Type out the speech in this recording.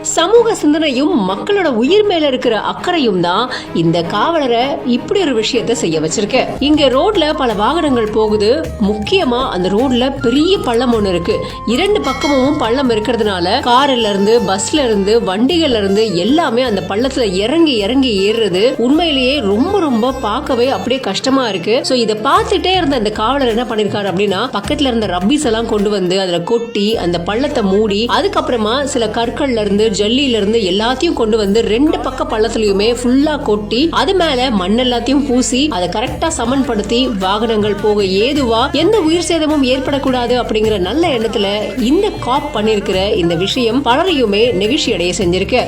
சமூக சிந்தனையும் மக்களோட உயிர் மேல இருக்கிற அக்கறையும் தான் இந்த காவலரை இப்படி ஒரு விஷயத்த செய்ய வச்சிருக்க. இங்க ரோட்ல பல வாகனங்கள் போகுது. முக்கியமா அந்த ரோட்ல பெரிய பள்ளம் ஒண்ணு இருக்கு. இரண்டு பக்கமும் பள்ளம் இருக்கிறதுனால கார்ல இருந்து, பஸ்ல இருந்து, வண்டிகள்ல இருந்து எல்லாமே அந்த பள்ளத்துல இறங்கி இறங்கி ஏறுறது உண்மையிலேயே ரொம்ப ரொம்ப பார்க்கவே அப்படியே கஷ்டமா இருக்கு. சோ இத பார்த்துட்டே இருந்த அந்த காவலர் என்ன பண்ணிருக்காரு அப்படின்னா, பக்கத்துல இருந்த ரப்பீஸ் எல்லாம் கொண்டு வந்து அதுல கொட்டி அந்த பள்ளத்தை மூடி, அதுக்கப்புறமா சில கற்கள்ல இருந்து ஜல்லியில இருந்து எல்லாத்தையும் கொண்டு வந்து ரெண்டு பக்க பள்ளத்திலயுமே ஃபுல்லா கொட்டி அது மேல மண் எல்லாத்தையும் பூசி அதை கரெக்டா சமன்படுத்தி வாகனங்கள் போக ஏதுவா எந்த உயிர் சேதமும் ஏற்படக்கூடாது அப்படிங்கிற நல்ல எண்ணத்துல இந்த காப் பண்ணிருக்கிற இந்த விஷயம் பலரையுமே நெகிழ்ச்சி அடைய செஞ்சிருக்கு.